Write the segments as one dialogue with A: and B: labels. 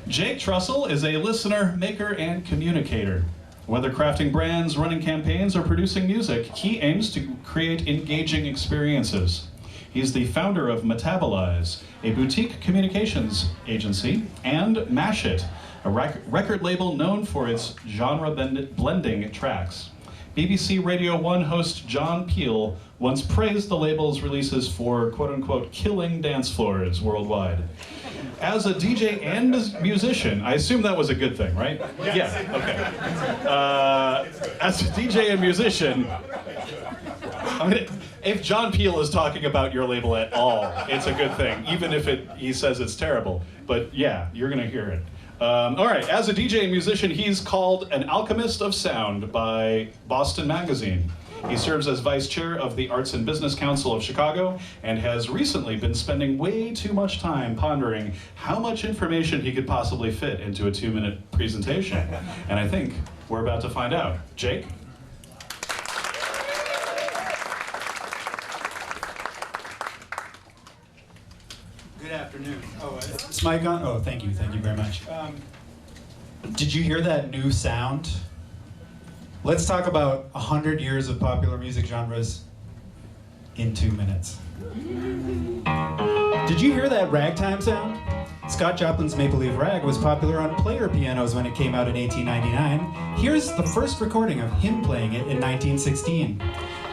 A: Jake Trussell is a listener, maker, and communicator. Whether crafting brands, running campaigns, or producing music, he aims to create engaging experiences. He's the founder of Metabolize, a boutique communications agency, and Mash It, a record label known for its genre-blending tracks. BBC Radio 1 host John Peel once praised the label's releases for quote-unquote killing dance floors worldwide. As a DJ and musician, I assume that was a good thing, right? Yes. Yeah, okay. As a DJ and musician, I mean, if John Peel is talking about your label at all, it's a good thing, even if he says it's terrible. But yeah, you're gonna hear it. All right, as a DJ and musician, he's called an alchemist of sound by Boston Magazine. He serves as vice chair of the Arts and Business Council of Chicago and has recently been spending way too much time pondering how much information he could possibly fit into a 2-minute presentation. And I think we're about to find out. Jake?
B: Good afternoon. Oh, is this mic on? Oh, thank you very much. Did you hear that new sound? Let's talk about 100 years of popular music genres in 2 minutes. Did you hear that ragtime sound? Scott Joplin's Maple Leaf Rag was popular on player pianos when it came out in 1899. Here's the first recording of him playing it in 1916.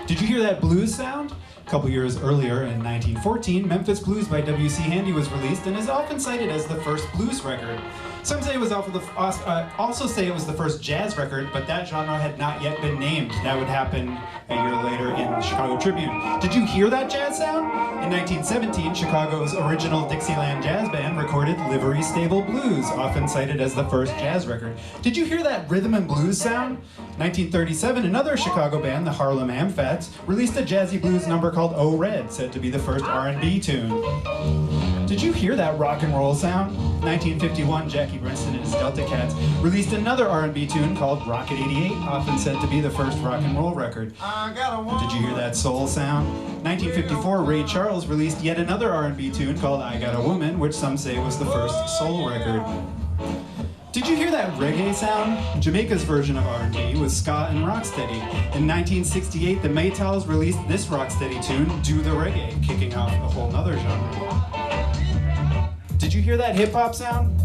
B: Did you hear that blues sound? A couple years earlier, in 1914, Memphis Blues by W.C. Handy was released and is often cited as the first blues record. Some say it was also say it was the first jazz record, but that genre had not yet been named. That would happen a year later in the Chicago Tribune. Did you hear that jazz sound? In 1917, Chicago's original Dixieland jazz band recorded Livery Stable Blues, often cited as the first jazz record. Did you hear that rhythm and blues sound? 1937, another Chicago band, the Harlem Amphats, released a jazzy blues number called Oh Red, said to be the first R&B tune. Did you hear that rock and roll sound? 1951, Jackie Brenston and his Delta Cats released another R&B tune called Rocket 88, often said to be the first rock and roll record. Did you hear that soul sound? 1954, Ray Charles released yet another R&B tune called I Got a Woman, which some say was the first soul record. Did you hear that reggae sound? Jamaica's version of R&B was ska and rocksteady. In 1968, the Maytals released this rocksteady tune, Do the Reggae, kicking off a whole nother genre. Did you hear that hip-hop sound?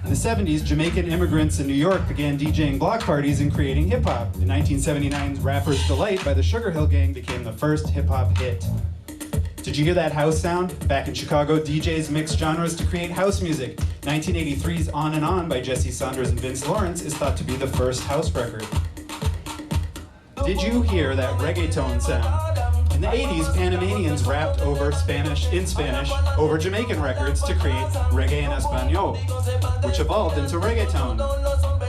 B: In the 70s, Jamaican immigrants in New York began DJing block parties and creating hip-hop. In 1979's Rapper's Delight by the Sugar Hill Gang became the first hip-hop hit. Did you hear that house sound? Back in Chicago, DJs mixed genres to create house music. 1983's On and On by Jesse Saunders and Vince Lawrence is thought to be the first house record. Did you hear that reggaeton sound? In the 80s, Panamanians rapped in Spanish over Jamaican records to create reggae en español, which evolved into reggaeton.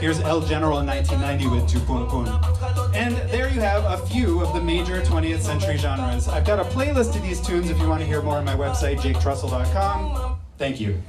B: Here's El General in 1990 with Tu Pun Pun. And there you have a few of the major 20th century genres. I've got a playlist of these tunes if you want to hear more on my website, jaketrussell.com. Thank you.